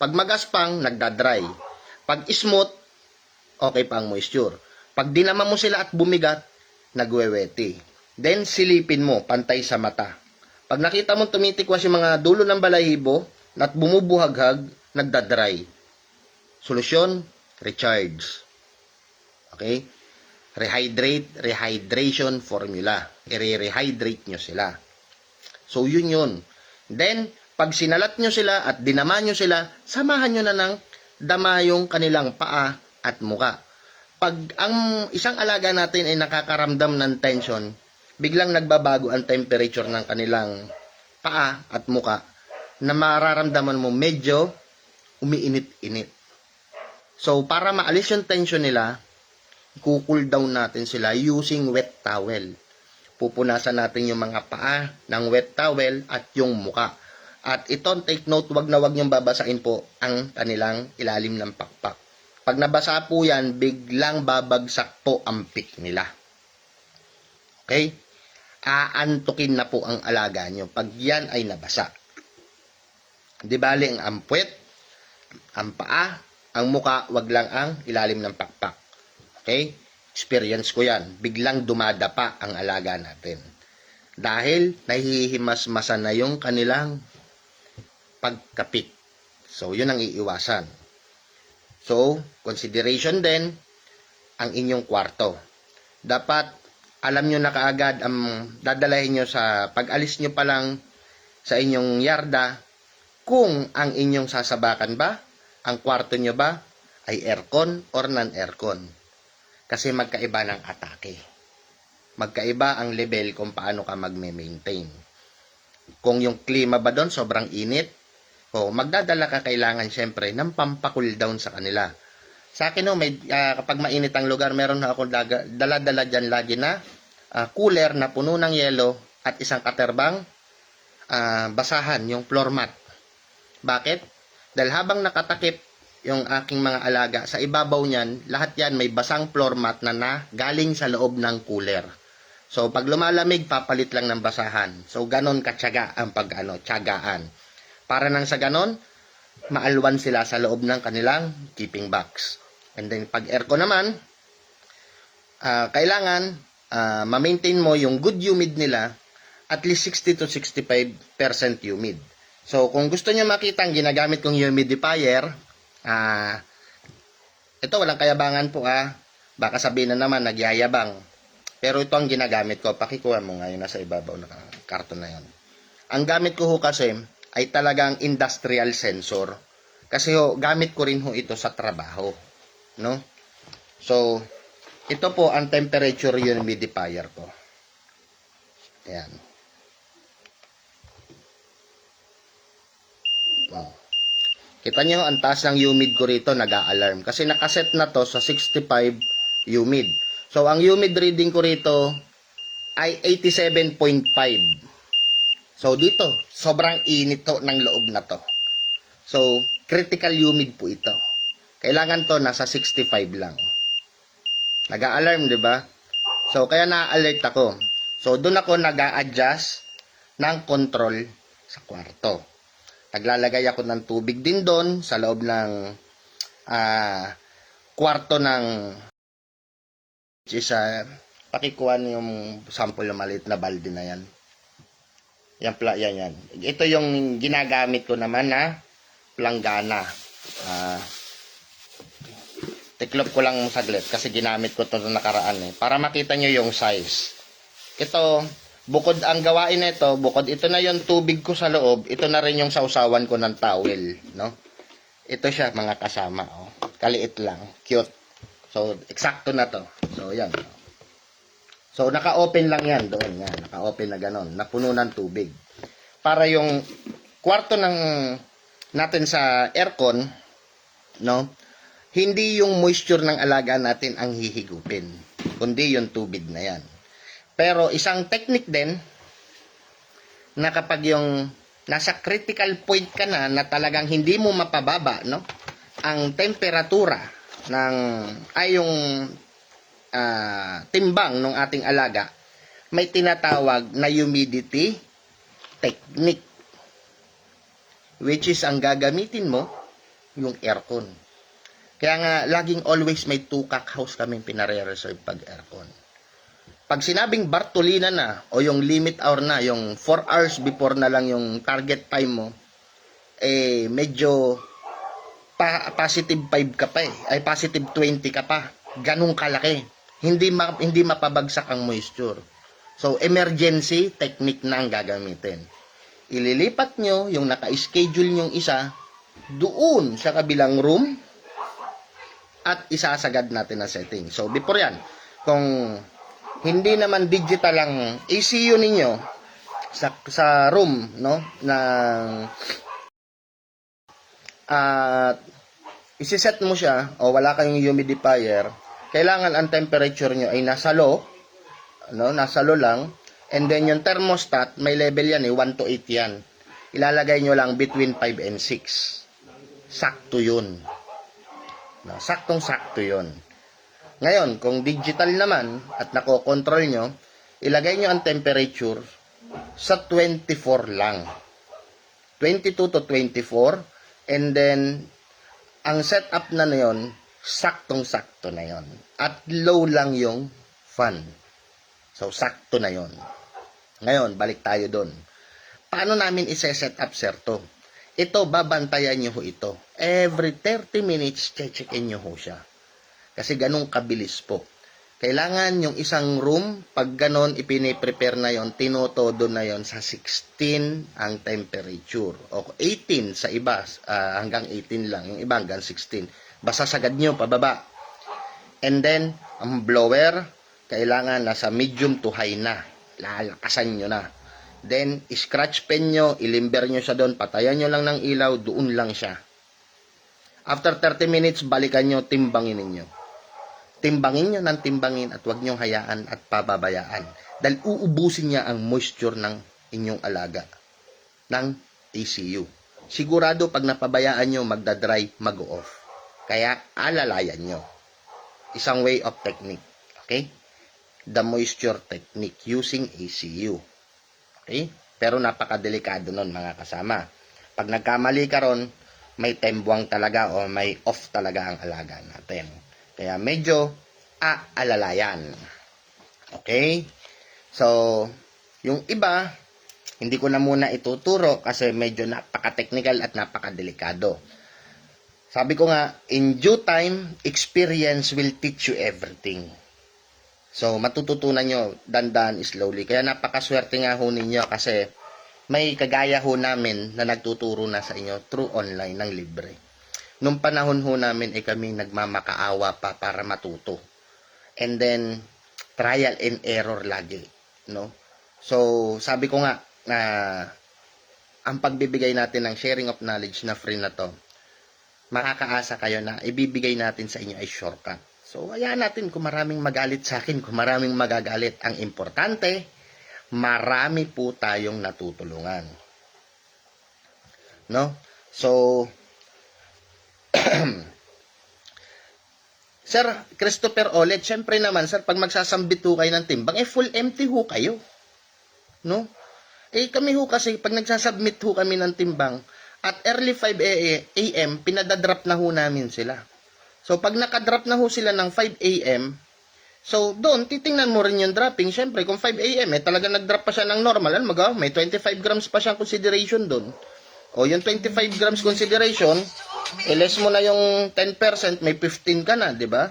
Pag magaspang, nagdadry. Pag smooth, okay pa ang moisture. Pag dinama mo sila at bumigat, nagweweti. Then, silipin mo, pantay sa mata. Pag nakita mo tumitikwas yung mga dulo ng balahibo at bumubuhaghag, nagdadry. Solusyon, recharge. Okay? Rehydration formula. I-rehydrate nyo sila. So, yun. Then, pag sinalat nyo sila at dinama nyo sila, samahan nyo na ng dama yung kanilang paa at muka. Pag ang isang alaga natin ay nakakaramdam ng tension, biglang nagbabago ang temperature ng kanilang paa at muka, na mararamdaman mo medyo umiinit-init. So, para maalis yung tension nila, cool down natin sila using wet towel. Pupunasan natin yung mga paa ng wet towel at yung muka. At ito, take note, wag niyong babasain po ang kanilang ilalim ng pakpak. Pag nabasa po yan, biglang babagsak po ang pik nila. Okay? Aantukin na po ang alaga nyo pag yan ay nabasa. Di bali ang ampwet, ang paa, ang muka, wag lang ang ilalim ng pakpak. Okay? Experience ko yan. Biglang dumadapa ang alaga natin. Dahil nahihimas-masa na yung kanilang pagkapit. So, yun ang iiwasan. So, consideration din ang inyong kwarto. Dapat, alam nyo na kaagad ang dadalahin nyo sa pag-alis nyo pa lang sa inyong yarda kung ang inyong sasabakan ba, ang kwarto nyo ba, ay aircon or non-aircon. Kasi magkaiba ng atake. Magkaiba ang level kung paano ka magme-maintain. Kung yung klima ba doon sobrang init, magdadala ka kailangan syempre ng pampacool down sa kanila. Sa akin kapag mainit ang lugar, meron na ako dala-dala dyan lagi na cooler na puno ng yelo at isang katerbang basahan, yung floor mat. Bakit? Dahil habang nakatakip yung aking mga alaga, sa ibabaw niyan, lahat yan may basang floor mat na galing sa loob ng cooler. So, pag lumalamig, papalit lang ng basahan. So, ganon katyaga ang tiyagaan. Para nang sa ganon, maalwan sila sa loob ng kanilang keeping box. And then, pag aircon naman, kailangan ma-maintain mo yung good humid nila, at least 60 to 65% humid. So, kung gusto niyo makita ang ginagamit kong humidifier, ito walang kayabangan po baka sabihin na naman nagyayabang, pero ito ang ginagamit ko. Pakikuha mo ngayon nasa ibabaw na karton na yan. Ang gamit ko kasi ay talagang industrial sensor, kasi gamit ko rin ito sa trabaho, no? So ito po ang temperature humidifier ko. Ayan. Kita nyo, ang taas ng humid ko rito, nag-a-alarm. Kasi nakaset na to sa 65 humid. So, ang humid reading ko rito ay 87.5. So, dito, sobrang init to ng loob na to. So, critical humid po ito. Kailangan to nasa 65 lang. Nag-a-alarm, di ba? So, kaya na-alert ako. So, doon ako nag-a-adjust ng control sa kwarto. Naglalagay ako ng tubig din doon sa loob ng kwarto ng pakikuha yung sample ng maliit na balde na yan. Yan. Ito yung ginagamit ko naman na planggana. Tiklop ko lang saglit kasi ginamit ko ito nakaraan para makita nyo yung size. Ito, bukod ang gawain nito, bukod ito na yung tubig ko sa loob, ito na rin yung sausawan ko ng towel, no? Ito siya mga kasama, kaliit lang, cute. So, eksakto na to. So, yan. So, naka-open lang yan doon, yan, naka-open na ganon, napuno ng tubig. Para yung kwarto natin sa aircon, no? Hindi yung moisture ng alaga natin ang hihigupin, kundi yung tubig na yan. Pero isang technique din na kapag yung nasa critical point ka na talagang hindi mo mapababa, no, ang temperatura yung timbang ng ating alaga, may tinatawag na humidity technique, which is ang gagamitin mo yung aircon. Kaya nga laging always may 2 cockhouse kaming pinare-reserve pag aircon. Pag sinabing Bartolina na o yung limit hour na, yung 4 hours before na lang yung target time mo, medyo positive 5 ka pa ay positive 20 ka pa. Ganun kalaki. Hindi mapabagsak ang moisture. So, emergency technique na ang gagamitin. Ililipat nyo yung naka-schedule nyong isa doon sa kabilang room at isasagad natin na setting. So, before yan, kung hindi naman digital ang ECU ninyo sa room, no, ng isiset mo siya o wala kayong humidifier, kailangan ang temperature nyo ay nasa low, no, nasa low lang, and then yung thermostat, may level yan 1 to 8 yan. Ilalagay nyo lang between 5 and 6. Sakto yun. No, saktong-sakto yun. Ngayon, kung digital naman at nako-control nyo, ilagay nyo ang temperature sa 24 lang. 22 to 24, and then ang setup na yon, saktong-sakto na yon. At low lang yung fan. So, sakto na yon. Ngayon, balik tayo doon. Paano namin i-set up, sir, to? Ito, babantayan nyo ho ito. Every 30 minutes, check-in nyo ho siya. Kasi ganun kabilis po. Kailangan yung isang room, pag ganon ipine-prepare na yon, tinotodo na yon sa 16 ang temperature. O 18 sa iba, hanggang 18 lang. Yung iba hanggang 16. Basta sagad nyo, pababa. And then, ang blower, kailangan nasa medium to high na. Lalakasan nyo na. Then, scratch pen nyo, ilimber nyo siya doon, patayan nyo lang ng ilaw, doon lang siya. After 30 minutes, balikan nyo, timbangin ninyo. Timbangin nyo ng timbangin at huwag nyo hayaan at pababayaan. Dahil uubusin niya ang moisture ng inyong alaga, ng ECU. Sigurado pag napabayaan nyo, magdadry, mag-off. Kaya alalayan nyo. Isang way of technique. Okay? The moisture technique using ECU. Okay? Pero napakadelikado nun, mga kasama. Pag nagkamali ka ron, may tembuang talaga o may off talaga ang alaga natin. Kaya medyo aalalayan. Okay? So, yung iba, hindi ko na muna ituturo kasi medyo napaka-technical at napaka-delikado. Sabi ko nga, in due time, experience will teach you everything. So, matututunan nyo dandan slowly. Kaya napakaswerte nga ho ninyo kasi may kagaya ho namin na nagtuturo na sa inyo through online ng libre. Nung panahon ho namin kami nagmamakaawa pa para matuto. And then, trial and error lagi. No? So, sabi ko nga, ang pagbibigay natin ng sharing of knowledge na free na to, makakaasa kayo na ibibigay natin sa inyo ay shortcut. So, hayaan natin kung maraming magalit sa akin, kung maraming magagalit. Ang importante, marami po tayong natutulungan. No? So, Sir Christopher Olet, syempre naman, sir, pag magsasambit ho kayo ng timbang, full empty ho kayo. No? Kami ho kasi, pag nagsasubmit ho kami ng timbang, at early 5 a.m., pinadadrop na ho namin sila. So, pag nakadrop na ho sila ng 5 a.m., so, doon, titingnan mo rin yung dropping. Syempre, kung 5 a.m., talaga nag-drop pa siya ng normal, may 25 grams pa siyang consideration doon. O, yung 25 grams consideration, less mo na yung 10%, may 15 ka na, di ba?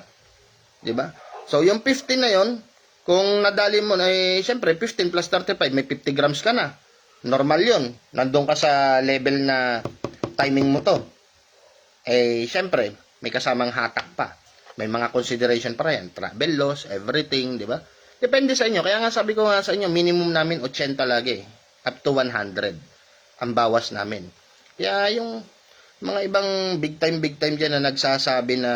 Di ba? So, yung 15 na yon, kung nadali mo na, syempre, 15 plus 35, may 50 grams ka na. Normal yon. Nandun ka sa level na timing mo to. Syempre, may kasamang hatak pa. May mga consideration pa rin. Travel loss, everything, di ba? Depende sa inyo. Kaya nga sabi ko nga sa inyo, minimum namin 80 lagi. Up to 100 ang bawas namin. Kaya yung mga ibang big time dyan na nagsasabi na,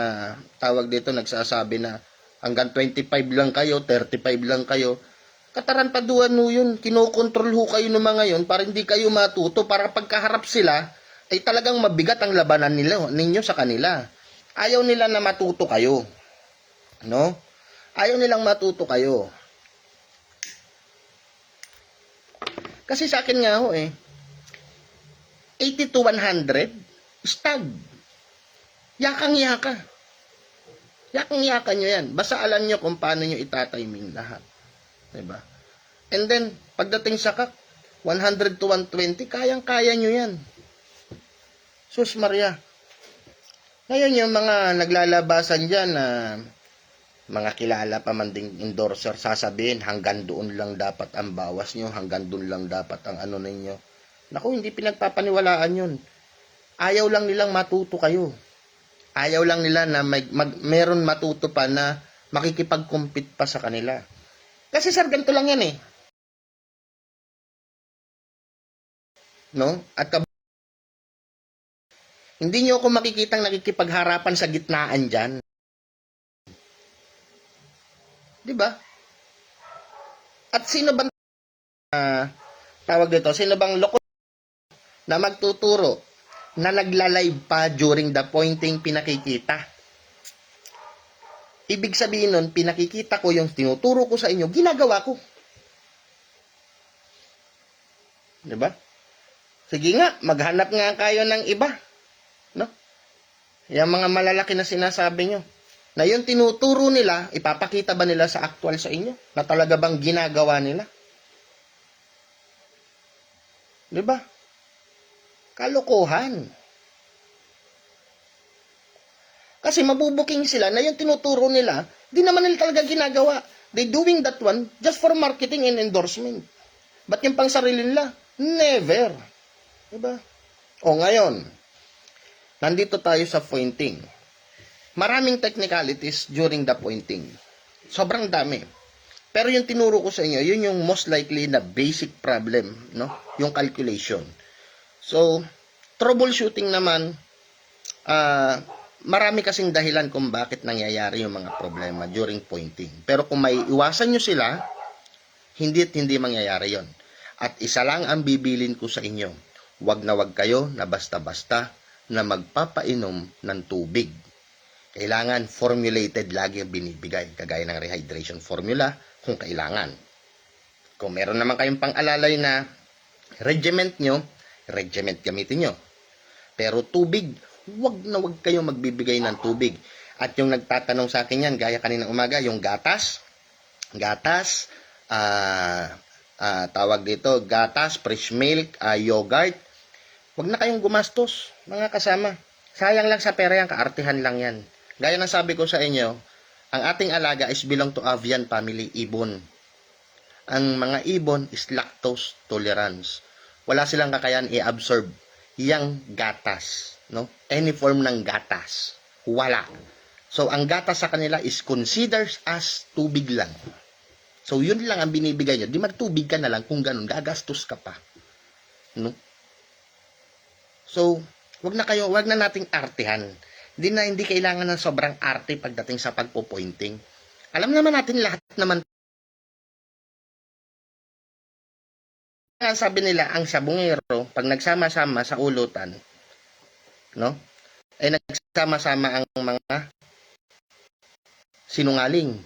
tawag dito, nagsasabi na hanggang 25 lang kayo, 35 lang kayo, katarampaduan mo yun. Kinokontrol ho kayo ng mga yun para hindi kayo matuto, para pagkaharap sila, ay talagang mabigat ang labanan ninyo sa kanila. Ayaw nila na matuto kayo. No? Ayaw nilang matuto kayo. Kasi sa akin nga ho 80 to 100, stag. Yakang-yaka. Yakang-yaka nyo yan. Basta alam nyo kung paano nyo itatiming lahat. Diba? And then, pagdating sa kak, 100 to 120, kayang-kaya nyo yan. Sus Maria. Ngayon, yung mga naglalabasan dyan na mga kilala pa man ding endorser, sasabihin, hanggang doon lang dapat ang bawas nyo, hanggang doon lang dapat ang ano ninyo. Naku, hindi pinagpapaniwalaan yun. Ayaw lang nilang matuto kayo. Ayaw lang nila na meron matuto pa na makikipag-compete pa sa kanila. Kasi sir, ganito lang yan eh. No? At hindi nyo ako makikitang nakikipagharapan sa gitnaan dyan. Diba? At sino bang tawag dito? Sino bang loko na magtuturo na nagla-live pa during the pointing pinakikita? Ibig sabihin nun, pinakikita ko yung tinuturo ko sa inyo, ginagawa ko. Diba? Sige nga, maghanap nga kayo ng iba. No? Yung mga malalaki na sinasabi nyo. Na yung tinuturo nila, ipapakita ba nila sa actual sa inyo? Na talaga bang ginagawa nila? Diba? Kalokohan. Kasi mabubuking sila na yung tinuturo nila, di naman nila talaga ginagawa. They doing that one just for marketing and endorsement. Ba't yung pang sarili nila? Never. Diba? O ngayon, nandito tayo sa pointing. Maraming technicalities during the pointing. Sobrang dami. Pero yung tinuro ko sa inyo, yun yung most likely na basic problem, no? Yung calculation. So, troubleshooting naman, marami kasing dahilan kung bakit nangyayari yung mga problema during pointing. Pero kung may iwasan nyo sila, hindi mangyayari yon. At isa lang ang bibilin ko sa inyo. Wag na wag kayo na basta-basta na magpapainom ng tubig. Kailangan formulated lagi ang binibigay. Kagaya ng rehydration formula kung kailangan. Kung meron naman kayong pang-alalay na regiment nyo, regiment gamitin nyo. Pero tubig, wag na wag kayo magbibigay ng tubig. At yung nagtatanong sa akin yan, gaya kaninang umaga, yung gatas, tawag dito, gatas, fresh milk, yogurt, wag na kayong gumastos, mga kasama. Sayang lang sa pera yan, kaartihan lang yan. Gaya ng sabi ko sa inyo, ang ating alaga is belong to avian family, ibon. Ang mga ibon is lactose tolerance. Wala silang kakayahan i-absorb yang gatas, no? Any form ng gatas. Wala. So, ang gatas sa kanila is considered as tubig lang. So, yun lang ang binibigay nyo. Di magtubig ka na lang kung ganun, gagastos ka pa. No? So, wag na nating artehan. Hindi kailangan ng sobrang arte pagdating sa pagpo-pointing. Alam naman natin lahat naman. Sabi nila, ang sabungero, pag nagsama-sama sa ulutan, no? Ay nagsama-sama ang mga sinungaling.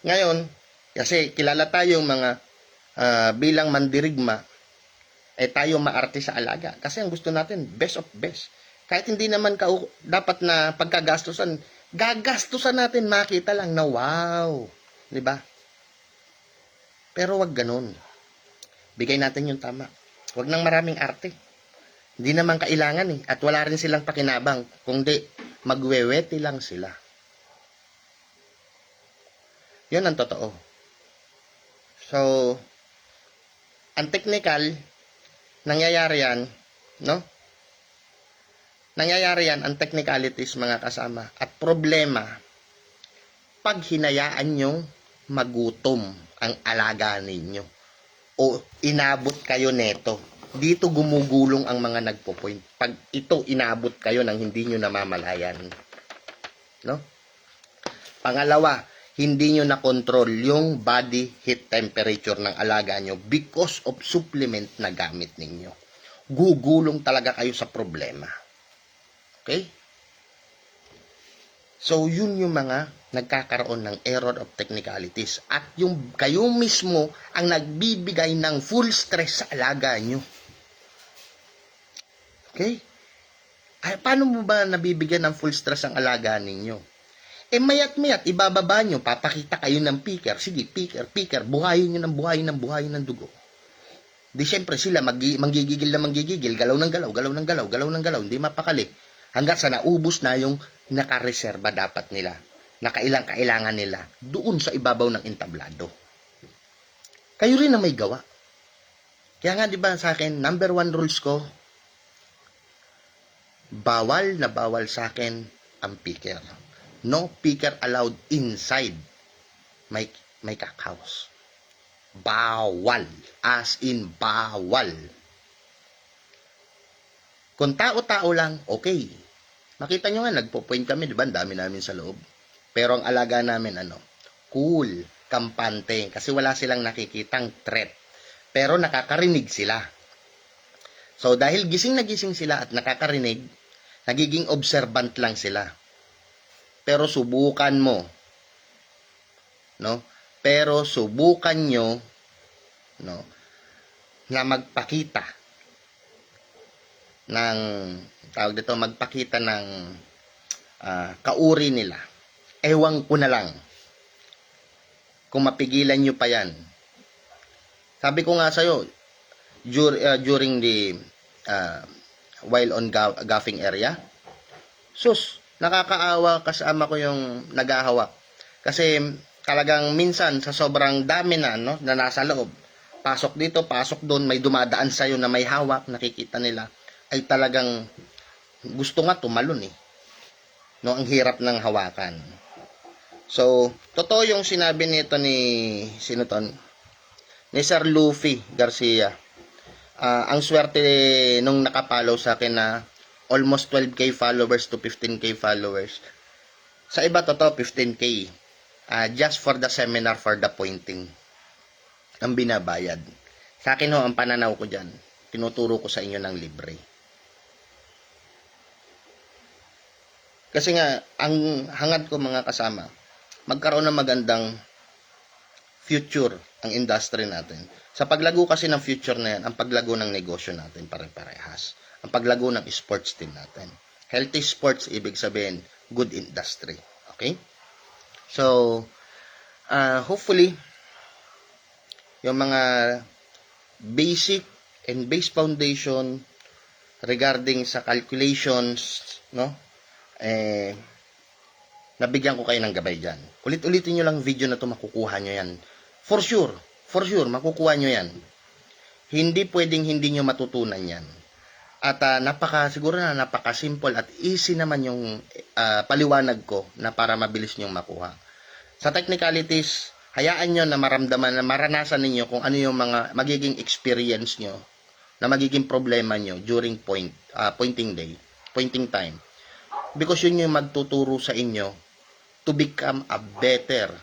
Ngayon, kasi kilala tayong mga bilang mandirigma, tayo maarte sa alaga. Kasi ang gusto natin, best of best. Kahit hindi naman dapat na pagkagastusan, gagastusan natin, makita lang na wow. Diba? Pero wag ganun. Bigay natin yung tama. Wag nang maraming arte. Hindi naman kailangan eh. At wala rin silang pakinabang. Kung di, magwewete lang sila. Yun ang totoo. So, ang technical, nangyayari yan, no? Nangyayari yan, ang technicalities mga kasama. At problema, pag hinayaan nyong magutom ang alaga ninyo o inabot kayo neto, dito gumugulong ang mga nagpo-point. Pag ito inabot kayo nang hindi nyo namamalayan. No? Pangalawa, hindi nyo na-control yung body heat temperature ng alaga nyo because of supplement na gamit ninyo. Gugulong talaga kayo sa problema. Okay? So, yun yung mga nagkakaroon ng error of technicalities. At yung kayo mismo ang nagbibigay ng full stress sa alaga nyo. Okay? Ay, paano mo ba nabibigyan ng full stress ang alaga ninyo? mayat-mayat, ibababa nyo, papakita kayo ng picker. Sige, picker, buhayin nyo ng buhayin ng dugo. Di syempre sila manggigigil, galaw ng galaw, hindi mapakali. Hanggang sa naubos na yung nakareserba dapat nila, kailangan nila, doon sa ibabaw ng entablado. Kayo rin na may gawa. Kaya nga, di ba sa akin, number 1 rules ko, bawal na bawal sa akin ang picker. No picker allowed inside my cock house. Bawal. As in, bawal. Kung tao-tao lang, okay. Makita nyo nga, nagpo-point kami, di ba? Ang dami namin sa loob. Pero ang alaga namin, cool, kampante. Kasi wala silang nakikitang threat. Pero nakakarinig sila. So, dahil gising na gising sila at nakakarinig, nagiging observant lang sila. Pero subukan mo, no? Pero subukan nyo, no, na magpakita ng, magpakita ng kauri nila. Ewan ko na lang kung mapigilan nyo pa yan. Sabi ko nga sa'yo, during the while on gaffing area, sus, nakakaawa, kasama ko yung naghahawak. Kasi talagang minsan sa sobrang dami na, no, na nasa loob, pasok dito, pasok doon, may dumadaan sa'yo na may hawak, nakikita nila, ay talagang gusto nga tumalon eh. No, ang hirap ng hawakan. So, totoo yung sinabi nito ni Sir Luffy Garcia. Ang swerte nung nakapollow sa akin na almost 12k followers to 15k followers. Sa iba totoo 15k. Just for the seminar, for the pointing. Ang binabayad. Sa akin ang pananaw ko dyan, tinuturo ko sa inyo ng libre. Kasi nga, ang hangad ko mga kasama, magkaroon ng magandang future ang industry natin. Sa paglago kasi ng future na yan, ang paglago ng negosyo natin pare-parehas. Ang paglago ng sports team natin. Healthy sports, ibig sabihin, good industry. Okay? So, hopefully, yung mga basic and base foundation regarding sa calculations, no? Nabigyan ko kayo ng gabay dyan. Ulit-ulitin nyo lang video na to, makukuha nyo yan. For sure, makukuha nyo yan. Hindi pwedeng hindi nyo matutunan yan. At siguro na napaka-simple at easy naman yung paliwanag ko na para mabilis nyong makuha. Sa technicalities, hayaan nyo na maramdaman, na maranasan ninyo kung ano yung mga magiging experience nyo, na magiging problema nyo during pointing time. Because yun yung magtuturo sa inyo to become a better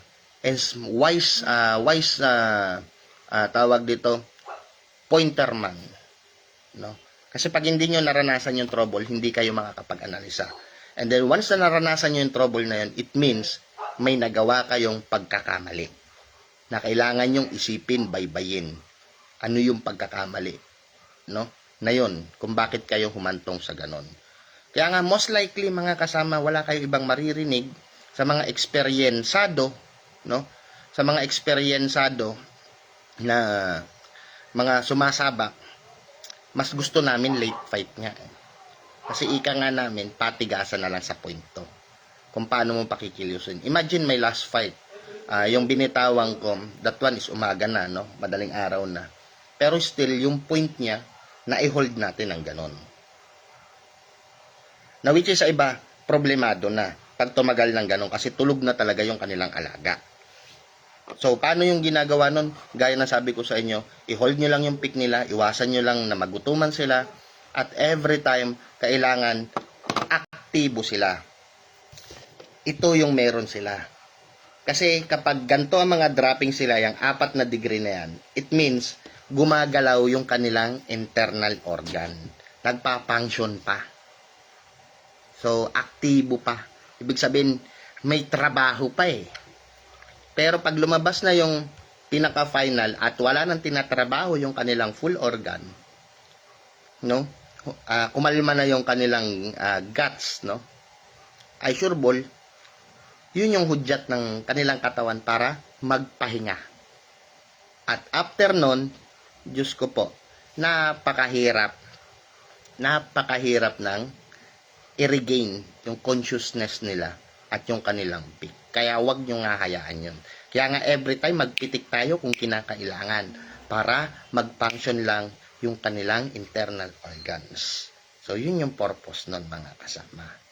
and wise tawag dito, pointer man. No? Kasi pag hindi nyo naranasan yung trouble, hindi kayo makakapag-analisa. And then once na naranasan nyo yung trouble na yun, it means may nagawa kayong pagkakamali na kailangan nyong isipin, baybayin. Ano yung pagkakamali? No? Na yun, kung bakit kayo humantong sa ganon. Kaya nga, most likely, mga kasama, wala kayo ibang maririnig sa mga eksperyensado, no? Sa mga eksperyensado na mga sumasabak, mas gusto namin late fight nga. Kasi ika nga namin, patigasan na lang sa point kung paano mo pakikilusin. Imagine may last fight. Yung binitawang ko, that one is umaga na, no? Madaling araw na. Pero still, yung point niya, na i-hold natin ng ganon. Na which is sa iba, problemado na pag tumagal ng ganon kasi tulog na talaga yung kanilang alaga. So, paano yung ginagawa nun? Gaya na sabi ko sa inyo, i-hold nyo lang yung pick nila, iwasan nyo lang na magutuman sila, at every time, kailangan aktibo sila. Ito yung meron sila. Kasi kapag ganito ang mga dropping sila, yung 4 na degree na yan, it means gumagalaw yung kanilang internal organ. Nagpa-function pa. So, aktibo pa. Ibig sabihin, may trabaho pa eh. Pero pag lumabas na yung pinaka-final at wala nang tinatrabaho yung kanilang full organ, no? Kumalma na yung kanilang guts, no? Ay sure ball, Yun yung hudyat ng kanilang katawan para magpahinga. At after nun, Diyos ko po, napakahirap ng i-regain yung consciousness nila at yung kanilang peak. Kaya wag nyo nga hayaan yun. Kaya nga every time magpitik tayo kung kinakailangan para mag-function lang yung kanilang internal organs. So yun yung purpose nun mga kasama.